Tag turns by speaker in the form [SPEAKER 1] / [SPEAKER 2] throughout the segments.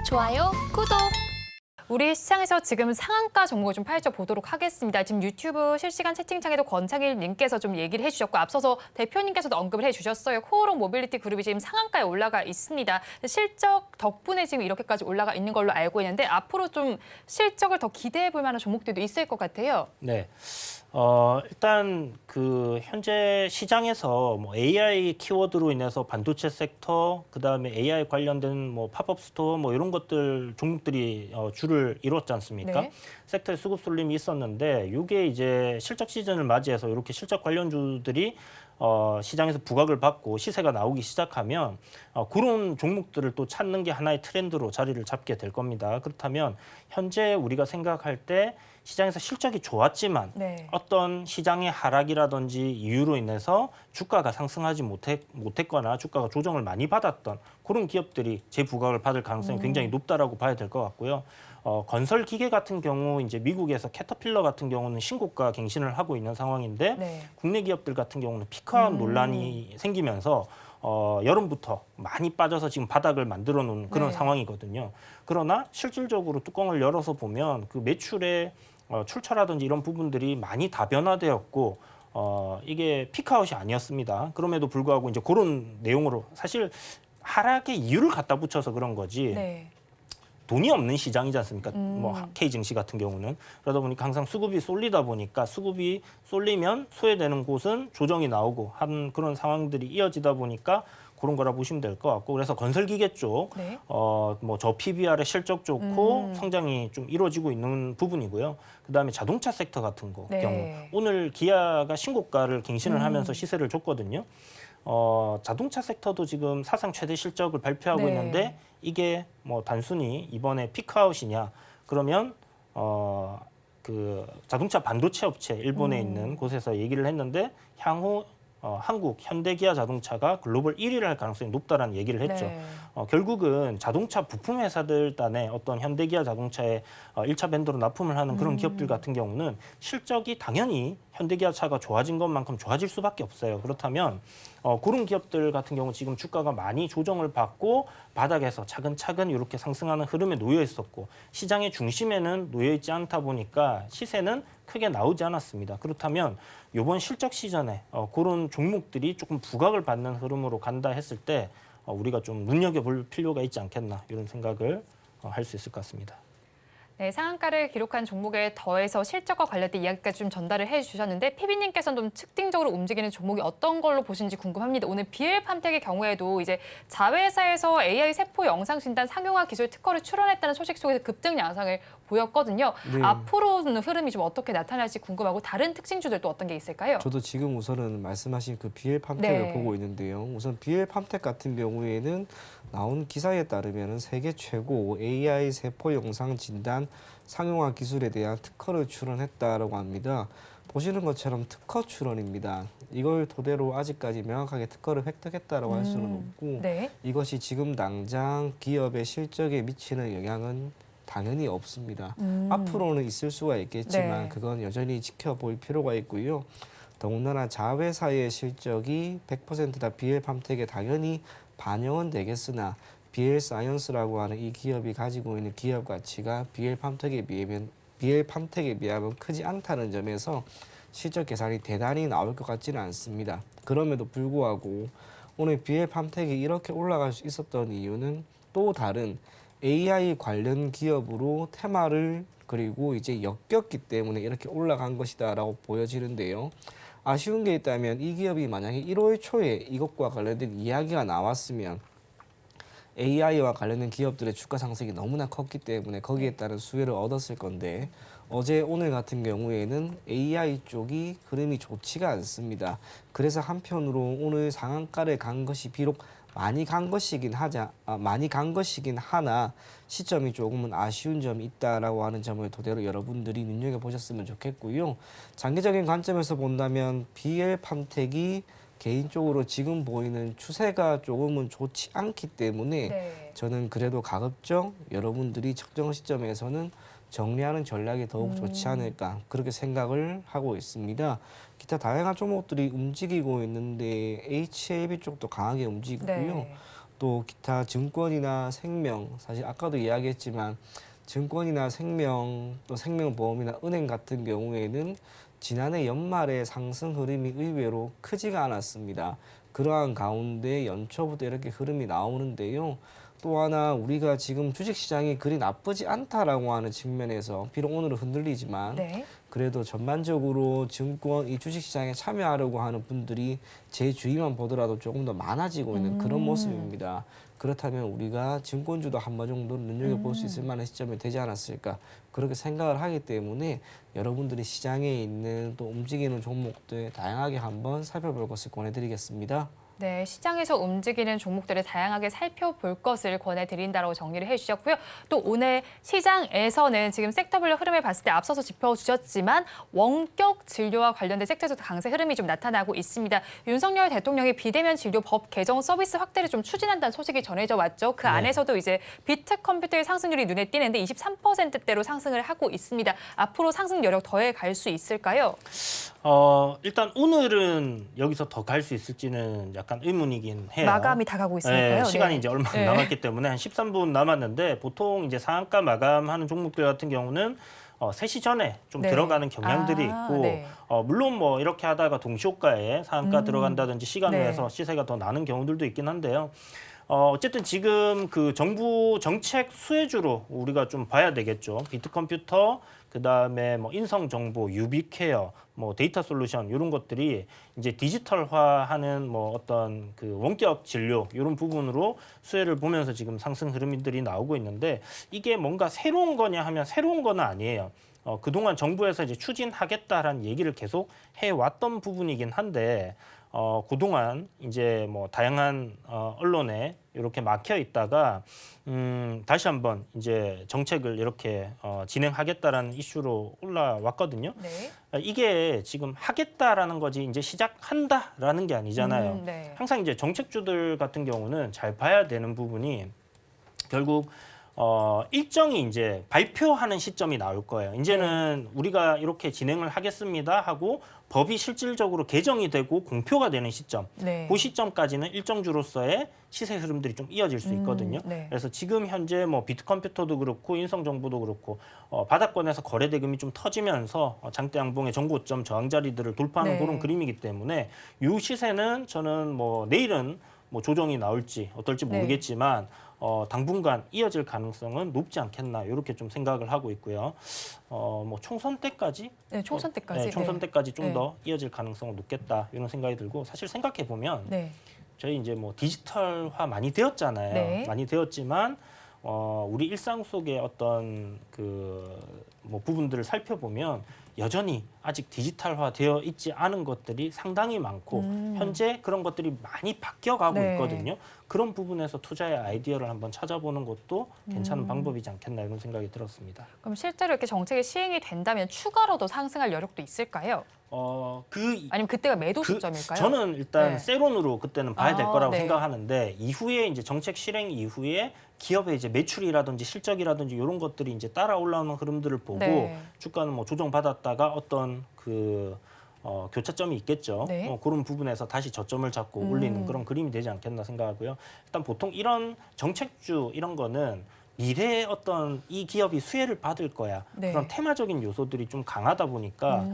[SPEAKER 1] 좋아요, 구독.
[SPEAKER 2] 우리 시장에서 지금 상한가 종목을 좀 파헤쳐 보도록 하겠습니다. 지금 유튜브 실시간 채팅창에도 권창일 님께서 좀 얘기를 해주셨고 앞서서 대표님께서도 언급을 해주셨어요. 코오롱 모빌리티 그룹이 지금 상한가에 올라가 있습니다. 실적 덕분에 지금 이렇게까지 올라가 있는 걸로 알고 있는데 앞으로 좀 실적을 더 기대해 볼 만한 종목들도 있을 것 같아요.
[SPEAKER 3] 네. 일단 그 현재 시장에서 뭐 AI 키워드로 인해서 반도체 섹터, 그다음에 AI 관련된 뭐 팝업 스토어 뭐 이런 것들 종목들이 줄을 이뤘지 않습니까?
[SPEAKER 2] 네.
[SPEAKER 3] 섹터에 수급 쏠림이 있었는데 이게 이제 실적 시즌을 맞이해서 이렇게 실적 관련주들이 시장에서 부각을 받고 시세가 나오기 시작하면 그런 종목들을 또 찾는 게 하나의 트렌드로 자리를 잡게 될 겁니다. 그렇다면 현재 우리가 생각할 때 시장에서 실적이 좋았지만
[SPEAKER 2] 네.
[SPEAKER 3] 어떤 시장의 하락이라든지 이유로 인해서 주가가 상승하지 못했거나 주가가 조정을 많이 받았던 그런 기업들이 재부각을 받을 가능성이 굉장히 높다라고 봐야 될 것 같고요. 건설 기계 같은 경우 이제 미국에서 캐터필러 같은 경우는 신고가 갱신을 하고 있는 상황인데
[SPEAKER 2] 네.
[SPEAKER 3] 국내 기업들 같은 경우는 피크아웃 논란이 생기면서 여름부터 많이 빠져서 지금 바닥을 만들어 놓은 그런
[SPEAKER 2] 네.
[SPEAKER 3] 상황이거든요. 그러나 실질적으로 뚜껑을 열어서 보면 그 매출의 출처라든지 이런 부분들이 많이 다변화되었고 이게 피크아웃이 아니었습니다. 그럼에도 불구하고 이제 그런 내용으로 사실 하락의 이유를 갖다 붙여서 그런 거지
[SPEAKER 2] 네.
[SPEAKER 3] 돈이 없는 시장이지 않습니까? 뭐 K 증시 같은 경우는 그러다 보니까 항상 수급이 쏠리다 보니까 수급이 쏠리면 소외되는 곳은 조정이 나오고 한 그런 상황들이 이어지다 보니까 그런 거라 보시면 될 것 같고 그래서 건설기계 쪽
[SPEAKER 2] 네.
[SPEAKER 3] 뭐 저 PBR의 실적 좋고 성장이 좀 이루어지고 있는 부분이고요. 그다음에 자동차 섹터 같은
[SPEAKER 2] 네.
[SPEAKER 3] 경우 오늘 기아가 신고가를 갱신을 하면서 시세를 줬거든요. 자동차 섹터도 지금 사상 최대 실적을 발표하고
[SPEAKER 2] 네.
[SPEAKER 3] 있는데 이게 뭐 단순히 이번에 피크아웃이냐 그러면 그 자동차 반도체 업체 일본에 있는 곳에서 얘기를 했는데 향후 한국 현대기아 자동차가 글로벌 1위를 할 가능성이 높다라는 얘기를 했죠.
[SPEAKER 2] 네.
[SPEAKER 3] 결국은 자동차 부품 회사들 단에 어떤 현대기아 자동차에 1차 벤더로 납품을 하는 그런 기업들 같은 경우는 실적이 당연히 현대기아 차가 좋아진 것만큼 좋아질 수밖에 없어요. 그렇다면 그런 기업들 같은 경우 지금 주가가 많이 조정을 받고 바닥에서 차근차근 이렇게 상승하는 흐름에 놓여 있었고 시장의 중심에는 놓여 있지 않다 보니까 시세는 크게 나오지 않았습니다. 그렇다면 이번 실적 시즌에 그런 종목들이 조금 부각을 받는 흐름으로 간다 했을 때 우리가 좀 눈여겨볼 필요가 있지 않겠나 이런 생각을 할 수 있을 것 같습니다.
[SPEAKER 2] 네, 상한가를 기록한 종목에 더해서 실적과 관련된 이야기까지 좀 전달을 해주셨는데 PB님께서는 좀 특징적으로 움직이는 종목이 어떤 걸로 보시는지 궁금합니다. 오늘 BL팜텍의 경우에도 이제 자회사에서 AI 세포 영상 진단 상용화 기술 특허를 출원했다는 소식 속에서 급등 양상을 보였거든요.
[SPEAKER 4] 네.
[SPEAKER 2] 앞으로는 흐름이 좀 어떻게 나타날지 궁금하고 다른 특징주들도 어떤 게 있을까요?
[SPEAKER 4] 저도 지금 우선은 말씀하신 그 BL팜텍을
[SPEAKER 2] 네.
[SPEAKER 4] 보고 있는데요. 우선 BL팜텍 같은 경우에는 나온 기사에 따르면 세계 최고 AI 세포 영상 진단 상용화 기술에 대한 특허를 출원했다라고 합니다. 보시는 것처럼 특허 출원입니다. 이걸 토대로 아직까지 명확하게 특허를 획득했다라고 할 수는 없고
[SPEAKER 2] 네.
[SPEAKER 4] 이것이 지금 당장 기업의 실적에 미치는 영향은 당연히 없습니다. 앞으로는 있을 수가 있겠지만
[SPEAKER 2] 네.
[SPEAKER 4] 그건 여전히 지켜볼 필요가 있고요. 더군다나 자회사의 실적이 100%다 BL팜텍에 당연히 반영은 되겠으나 BL사이언스라고 하는 이 기업이 가지고 있는 기업 가치가 BL팜텍에 비하면 크지 않다는 점에서 실적 계산이 대단히 나올 것 같지는 않습니다. 그럼에도 불구하고 오늘 BL팜텍이 이렇게 올라갈 수 있었던 이유는 또 다른 AI 관련 기업으로 테마를 그리고 이제 엮였기 때문에 이렇게 올라간 것이다라고 보여지는데요. 아쉬운 게 있다면 이 기업이 만약에 1월 초에 이것과 관련된 이야기가 나왔으면 AI와 관련된 기업들의 주가 상승이 너무나 컸기 때문에 거기에 따른 수혜를 얻었을 건데 어제 오늘 같은 경우에는 AI 쪽이 흐름이 좋지가 않습니다. 그래서 한편으로 오늘 상한가를 간 것이 비록 많이 간 것이긴 하나 시점이 조금은 아쉬운 점이 있다라고 하는 점을 토대로 여러분들이 눈여겨보셨으면 좋겠고요. 장기적인 관점에서 본다면 BL팜텍이 개인적으로 지금 보이는 추세가 조금은 좋지 않기 때문에
[SPEAKER 2] 네.
[SPEAKER 4] 저는 그래도 가급적 여러분들이 적정 시점에서는 정리하는 전략이 더욱 좋지 않을까 그렇게 생각을 하고 있습니다. 기타 다양한 종목들이 움직이고 있는데 HLB 쪽도 강하게 움직이고요.
[SPEAKER 2] 네.
[SPEAKER 4] 또 기타 증권이나 생명, 사실 아까도 이야기했지만 증권이나 생명, 또 생명보험이나 은행 같은 경우에는 지난해 연말에 상승 흐름이 의외로 크지가 않았습니다. 그러한 가운데 연초부터 이렇게 흐름이 나오는데요. 또 하나 우리가 지금 주식시장이 그리 나쁘지 않다라고 하는 측면에서 비록 오늘은 흔들리지만
[SPEAKER 2] 네.
[SPEAKER 4] 그래도 전반적으로 증권 이 주식시장에 참여하려고 하는 분들이 제 주위만 보더라도 조금 더 많아지고 있는 그런 모습입니다. 그렇다면 우리가 증권주도 한 번 정도 눈여겨볼 수 있을 만한 시점이 되지 않았을까 그렇게 생각을 하기 때문에 여러분들이 시장에 있는 또 움직이는 종목들 다양하게 한번 살펴볼 것을 권해드리겠습니다.
[SPEAKER 2] 네, 시장에서 움직이는 종목들을 다양하게 살펴볼 것을 권해드린다라고 정리를 해주셨고요. 또 오늘 시장에서는 지금 섹터별로 흐름을 봤을 때 앞서서 짚어주셨지만 원격 진료와 관련된 섹터에서도 강세 흐름이 좀 나타나고 있습니다. 윤석열 대통령이 비대면 진료 법 개정 서비스 확대를 좀 추진한다는 소식이 전해져 왔죠. 그 안에서도 이제 비트컴퓨터의 상승률이 눈에 띄는데 23%대로 상승을 하고 있습니다. 앞으로 상승 여력 더해 갈 수 있을까요?
[SPEAKER 3] 일단 오늘은 여기서 더 갈 수 있을지는 약간 의문이긴 해요.
[SPEAKER 2] 마감이 다가오고 있으니까요.
[SPEAKER 3] 시간이
[SPEAKER 2] 네.
[SPEAKER 3] 이제 얼마 안
[SPEAKER 2] 네.
[SPEAKER 3] 남았기 때문에 한 13분 남았는데 보통 이제 상한가 마감하는 종목들 같은 경우는 3시 전에 좀
[SPEAKER 2] 네.
[SPEAKER 3] 들어가는 경향들이 있고
[SPEAKER 2] 네.
[SPEAKER 3] 물론 뭐 이렇게 하다가 동시효과에 상한가 들어간다든지 시간
[SPEAKER 2] 네.
[SPEAKER 3] 내에서 시세가 더 나는 경우들도 있긴 한데요. 어쨌든 지금 그 정부 정책 수혜주로 우리가 좀 봐야 되겠죠. 비트컴퓨터, 그다음에 뭐 인성정보, 유비케어, 뭐 데이터 솔루션 이런 것들이 이제 디지털화하는 뭐 어떤 그 원격 진료 이런 부분으로 수혜를 보면서 지금 상승 흐름들이 나오고 있는데 이게 뭔가 새로운 거냐 하면 새로운 건 아니에요. 그동안 정부에서 이제 추진하겠다라는 얘기를 계속 해왔던 부분이긴 한데 그동안 이제 뭐 다양한 언론에 이렇게 막혀 있다가 다시 한번 이제 정책을 이렇게 진행하겠다라는 이슈로 올라왔거든요.
[SPEAKER 2] 네.
[SPEAKER 3] 이게 지금 하겠다라는 거지 이제 시작한다라는 게 아니잖아요.
[SPEAKER 2] 네.
[SPEAKER 3] 항상 이제 정책주들 같은 경우는 잘 봐야 되는 부분이 결국 일정이 이제 발표하는 시점이 나올 거예요. 이제는 우리가 이렇게 진행을 하겠습니다 하고 법이 실질적으로 개정이 되고 공표가 되는 시점.
[SPEAKER 2] 네.
[SPEAKER 3] 그 시점까지는 일정주로서의 시세 흐름들이 좀 이어질 수 있거든요.
[SPEAKER 2] 네.
[SPEAKER 3] 그래서 지금 현재 뭐 비트컴퓨터도 그렇고 인성정보도 그렇고 바닥권에서 거래 대금이 좀 터지면서 장대 양봉의 전고점 저항 자리들을 돌파하는
[SPEAKER 2] 네.
[SPEAKER 3] 그런 그림이기 때문에 이 시세는 저는 뭐 내일은 뭐 조정이 나올지 어떨지
[SPEAKER 2] 네.
[SPEAKER 3] 모르겠지만 당분간 이어질 가능성은 높지 않겠나 이렇게 좀 생각을 하고 있고요. 뭐 총선 때까지
[SPEAKER 2] 네, 총선 때까지.
[SPEAKER 3] 네, 총선 때까지 좀
[SPEAKER 2] 네.
[SPEAKER 3] 더 이어질 가능성은 높겠다 이런 생각이 들고 사실 생각해 보면
[SPEAKER 2] 네.
[SPEAKER 3] 저희 이제 뭐 디지털화 많이 되었잖아요.
[SPEAKER 2] 네.
[SPEAKER 3] 많이 되었지만 우리 일상 속의 어떤 그 뭐 부분들을 살펴보면 여전히 아직 디지털화 되어 있지 않은 것들이 상당히 많고 현재 그런 것들이 많이 바뀌어가고
[SPEAKER 2] 네.
[SPEAKER 3] 있거든요. 그런 부분에서 투자의 아이디어를 한번 찾아보는 것도 괜찮은 방법이지 않겠나 이런 생각이 들었습니다.
[SPEAKER 2] 그럼 실제로 이렇게 정책이 시행이 된다면 추가로 더 상승할 여력도 있을까요? 아니면 그때가 매도 시점일까요?
[SPEAKER 3] 저는 일단
[SPEAKER 2] 네.
[SPEAKER 3] 세론으로 그때는 봐야 될
[SPEAKER 2] 아,
[SPEAKER 3] 거라고
[SPEAKER 2] 네.
[SPEAKER 3] 생각하는데 이후에 이제 정책 실행 이후에 기업의 이제 매출이라든지 실적이라든지 이런 것들이 이제 따라 올라오는 흐름들을 보고
[SPEAKER 2] 네.
[SPEAKER 3] 주가는 뭐 조정받았다가 어떤 그 교차점이 있겠죠.
[SPEAKER 2] 네.
[SPEAKER 3] 그런 부분에서 다시 저점을 잡고 올리는 그런 그림이 되지 않겠나 생각하고요. 일단 보통 이런 정책주 이런 거는 미래에 어떤 이 기업이 수혜를 받을 거야.
[SPEAKER 2] 네.
[SPEAKER 3] 그런 테마적인 요소들이 좀 강하다 보니까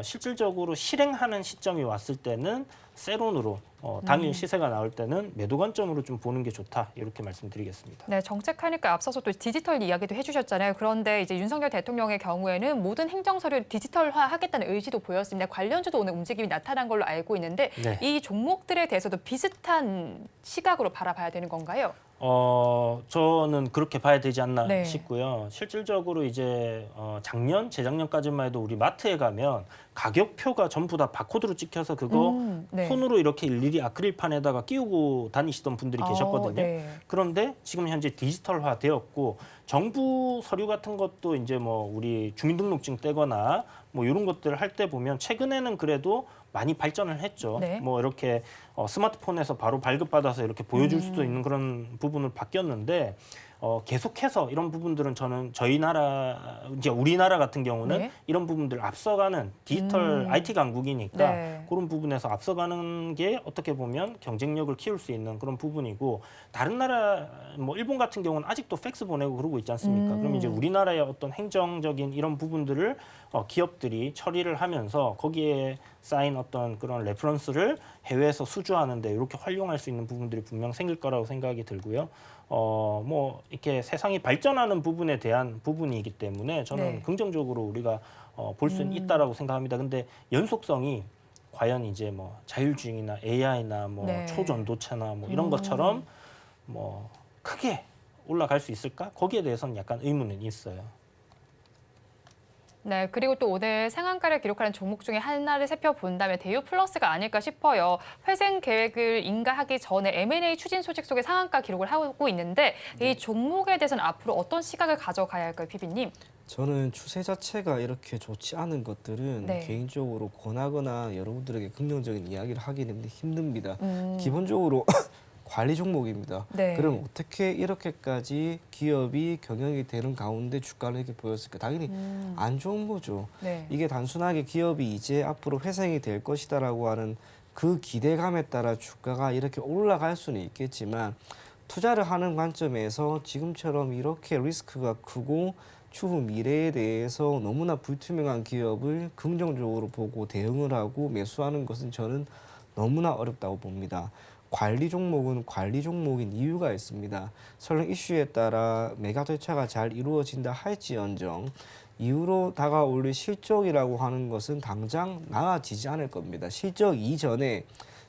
[SPEAKER 3] 실질적으로 실행하는 시점이 왔을 때는 세론으로 당일 시세가 나올 때는 매도 관점으로 좀 보는 게 좋다. 이렇게 말씀드리겠습니다.
[SPEAKER 2] 네, 정책하니까 앞서서 또 디지털 이야기도 해주셨잖아요. 그런데 이제 윤석열 대통령의 경우에는 모든 행정 서류 디지털화하겠다는 의지도 보였습니다. 관련주도 오늘 움직임이 나타난 걸로 알고 있는데
[SPEAKER 3] 네.
[SPEAKER 2] 이 종목들에 대해서도 비슷한 시각으로 바라봐야 되는 건가요?
[SPEAKER 3] 저는 그렇게 봐야 되지 않나
[SPEAKER 2] 네.
[SPEAKER 3] 싶고요. 실질적으로 이제 작년, 재작년까지만 해도 우리 마트에 가면 가격표가 전부 다 바코드로 찍혀서 그거
[SPEAKER 2] 네.
[SPEAKER 3] 손으로 이렇게 일일이 아크릴판에다가 끼우고 다니시던 분들이 계셨거든요.
[SPEAKER 2] 네.
[SPEAKER 3] 그런데 지금 현재 디지털화 되었고 정부 서류 같은 것도 이제 뭐 우리 주민등록증 떼거나 뭐 이런 것들을 할 때 보면 최근에는 그래도 많이 발전을 했죠.
[SPEAKER 2] 네.
[SPEAKER 3] 뭐 이렇게 스마트폰에서 바로 발급받아서 이렇게 보여줄 수도 있는 그런 부분을 바뀌었는데 계속해서 이런 부분들은 저는 저희 나라 이제 우리나라 같은 경우는
[SPEAKER 2] 네.
[SPEAKER 3] 이런 부분들 앞서가는 디지털 IT 강국이니까
[SPEAKER 2] 네.
[SPEAKER 3] 그런 부분에서 앞서가는 게 어떻게 보면 경쟁력을 키울 수 있는 그런 부분이고 다른 나라 뭐 일본 같은 경우는 아직도 팩스 보내고 그러고 있지 않습니까? 그럼 이제 우리나라의 어떤 행정적인 이런 부분들을 기업들이 처리를 하면서 거기에 쌓인 어떤 그런 레퍼런스를 해외에서 수주하는데 이렇게 활용할 수 있는 부분들이 분명 생길 거라고 생각이 들고요. 뭐 이렇게 세상이 발전하는 부분에 대한 부분이기 때문에 저는
[SPEAKER 2] 네.
[SPEAKER 3] 긍정적으로 우리가 볼 수는 있다라고 생각합니다. 근데 연속성이 과연 이제 뭐 자율주행이나 AI나 뭐
[SPEAKER 2] 네.
[SPEAKER 3] 초전도체나 뭐 이런 것처럼 뭐 크게 올라갈 수 있을까? 거기에 대해서는 약간 의문은 있어요.
[SPEAKER 2] 네, 그리고 또 오늘 상한가를 기록하는 종목 중에 하나를 살펴본다면 대유 플러스가 아닐까 싶어요. 회생 계획을 인가하기 전에 M&A 추진 소식 속에 상한가 기록을 하고 있는데 이 종목에 대해서는 앞으로 어떤 시각을 가져가야 할까요, PB님?
[SPEAKER 4] 저는 추세 자체가 이렇게 좋지 않은 것들은
[SPEAKER 2] 네.
[SPEAKER 4] 개인적으로 권하거나 여러분들에게 긍정적인 이야기를 하기는 힘듭니다. 기본적으로 관리 종목입니다.
[SPEAKER 2] 네.
[SPEAKER 4] 그럼 어떻게 이렇게까지 기업이 경영이 되는 가운데 주가를 이렇게 보였을까? 당연히 안 좋은 거죠.
[SPEAKER 2] 네.
[SPEAKER 4] 이게 단순하게 기업이 이제 앞으로 회생이 될 것이다라고 하는 그 기대감에 따라 주가가 이렇게 올라갈 수는 있겠지만 투자를 하는 관점에서 지금처럼 이렇게 리스크가 크고 추후 미래에 대해서 너무나 불투명한 기업을 긍정적으로 보고 대응을 하고 매수하는 것은 저는 너무나 어렵다고 봅니다. 관리 종목은 관리 종목인 이유가 있습니다. 설령 이슈에 따라 매각 절차가 잘 이루어진다 할지언정 이후로 다가올 실적이라고 하는 것은 당장 나아지지 않을 겁니다. 실적 이전에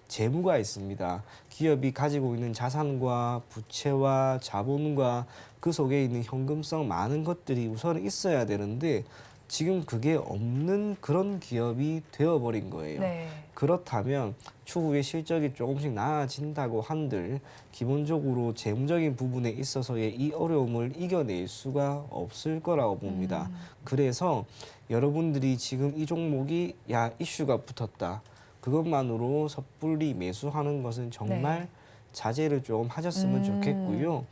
[SPEAKER 4] 재무가 있습니다. 기업이 가지고 있는 자산과 부채와 자본과 그 속에 있는 현금성 많은 것들이 우선 있어야 되는데 지금 그게 없는 그런 기업이 되어버린 거예요.
[SPEAKER 2] 네.
[SPEAKER 4] 그렇다면 추후에 실적이 조금씩 나아진다고 한들 기본적으로 재무적인 부분에 있어서의 이 어려움을 이겨낼 수가 없을 거라고 봅니다. 그래서 여러분들이 지금 이 종목이 이슈가 붙었다. 그것만으로 섣불리 매수하는 것은 정말
[SPEAKER 2] 네.
[SPEAKER 4] 자제를 좀 하셨으면 좋겠고요.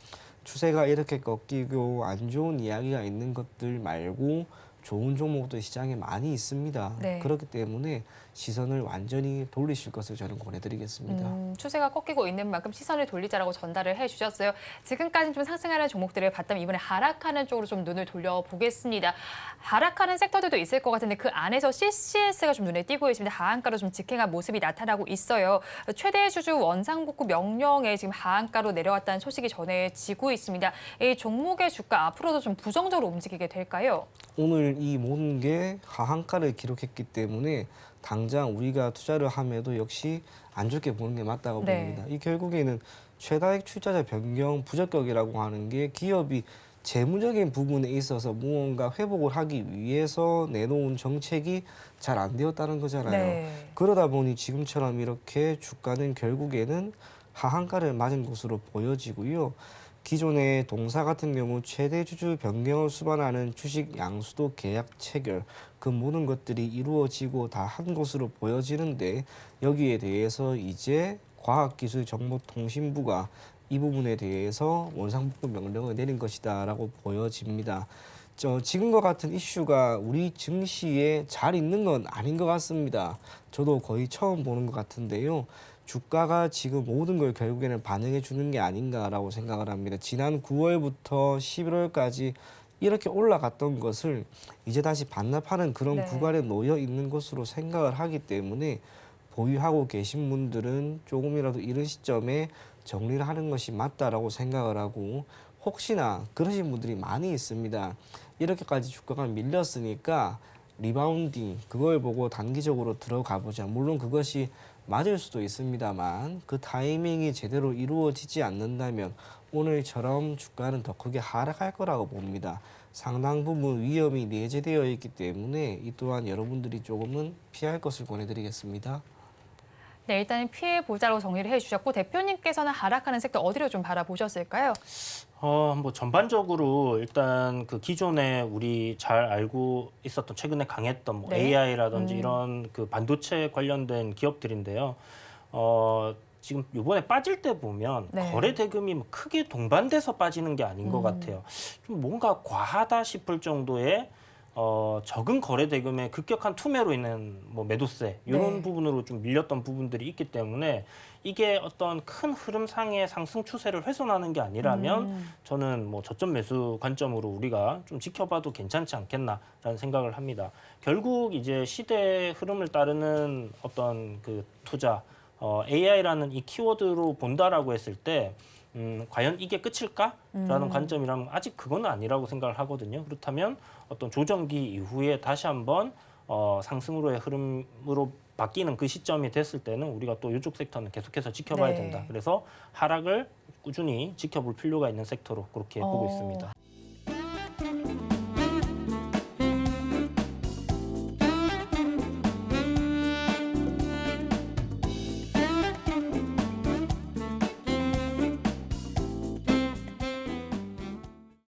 [SPEAKER 4] 추세가 이렇게 꺾이고 안 좋은 이야기가 있는 것들 말고 좋은 종목도 시장에 많이 있습니다.
[SPEAKER 2] 네.
[SPEAKER 4] 그렇기 때문에 시선을 완전히 돌리실 것을 저는 권해드리겠습니다.
[SPEAKER 2] 추세가 꺾이고 있는 만큼 시선을 돌리자라고 전달을 해주셨어요. 지금까지는 좀 상승하는 종목들을 봤다면 이번에 하락하는 쪽으로 좀 눈을 돌려보겠습니다. 하락하는 섹터들도 있을 것 같은데 그 안에서 CCS가 좀 눈에 띄고 있습니다. 하한가로 좀 직행한 모습이 나타나고 있어요. 최대 주주 원상복구 명령에 지금 하한가로 내려왔다는 소식이 전해지고 있습니다. 이 종목의 주가 앞으로도 좀 부정적으로 움직이게 될까요?
[SPEAKER 4] 오늘 이 모든 게 하한가를 기록했기 때문에 당장 우리가 투자를 함에도 역시 안 좋게 보는 게 맞다고
[SPEAKER 2] 네.
[SPEAKER 4] 봅니다. 이 결국에는 최다액 출자자 변경 부적격이라고 하는 게 기업이 재무적인 부분에 있어서 무언가 회복을 하기 위해서 내놓은 정책이 잘 안 되었다는 거잖아요.
[SPEAKER 2] 네.
[SPEAKER 4] 그러다 보니 지금처럼 이렇게 주가는 결국에는 하한가를 맞은 것으로 보여지고요. 기존의 동사 같은 경우 최대 주주 변경을 수반하는 주식 양수도 계약 체결 그 모든 것들이 이루어지고 다 한 것으로 보여지는데 여기에 대해서 이제 과학기술정보통신부가 이 부분에 대해서 원상복구 명령을 내린 것이다라고 보여집니다. 지금과 같은 이슈가 우리 증시에 잘 있는 건 아닌 것 같습니다. 저도 거의 처음 보는 것 같은데요. 주가가 지금 모든 걸 결국에는 반영해 주는 게 아닌가라고 생각을 합니다. 지난 9월부터 11월까지 이렇게 올라갔던 것을 이제 다시 반납하는 그런
[SPEAKER 2] 네.
[SPEAKER 4] 구간에 놓여 있는 것으로 생각을 하기 때문에 보유하고 계신 분들은 조금이라도 이런 시점에 정리를 하는 것이 맞다라고 생각을 하고 혹시나 그러신 분들이 많이 있습니다. 이렇게까지 주가가 밀렸으니까 리바운딩 그걸 보고 단기적으로 들어가 보자. 물론 그것이 맞을 수도 있습니다만 그 타이밍이 제대로 이루어지지 않는다면 오늘처럼 주가는 더 크게 하락할 거라고 봅니다. 상당 부분 위험이 내재되어 있기 때문에 이 또한 여러분들이 조금은 피할 것을 권해드리겠습니다.
[SPEAKER 2] 네, 일단은 피해 보자로 정리를 해주셨고 대표님께서는 하락하는 섹터 어디로 좀 바라보셨을까요?
[SPEAKER 3] 뭐 전반적으로 일단 그 기존에 우리 잘 알고 있었던 최근에 강했던 뭐
[SPEAKER 2] 네.
[SPEAKER 3] AI라든지 이런 그 반도체 관련된 기업들인데요. 지금 이번에 빠질 때 보면
[SPEAKER 2] 네.
[SPEAKER 3] 거래 대금이 뭐 크게 동반돼서 빠지는 게 아닌 것 같아요. 좀 뭔가 과하다 싶을 정도의 적은 거래 대금의 급격한 투매로 인한 뭐 매도세 이런
[SPEAKER 2] 네.
[SPEAKER 3] 부분으로 좀 밀렸던 부분들이 있기 때문에 이게 어떤 큰 흐름상의 상승 추세를 훼손하는 게 아니라면 저는 뭐 저점 매수 관점으로 우리가 좀 지켜봐도 괜찮지 않겠나라는 생각을 합니다. 결국 이제 시대의 흐름을 따르는 어떤 그 투자 AI라는 이 키워드로 본다라고 했을 때 과연 이게 끝일까라는 관점이라면 아직 그건 아니라고 생각을 하거든요. 그렇다면 어떤 조정기 이후에 다시 한번 상승으로의 흐름으로 바뀌는 그 시점이 됐을 때는 우리가 또 이쪽 섹터는 계속해서 지켜봐야
[SPEAKER 2] 네.
[SPEAKER 3] 된다. 그래서 하락을 꾸준히 지켜볼 필요가 있는 섹터로 그렇게 보고 있습니다.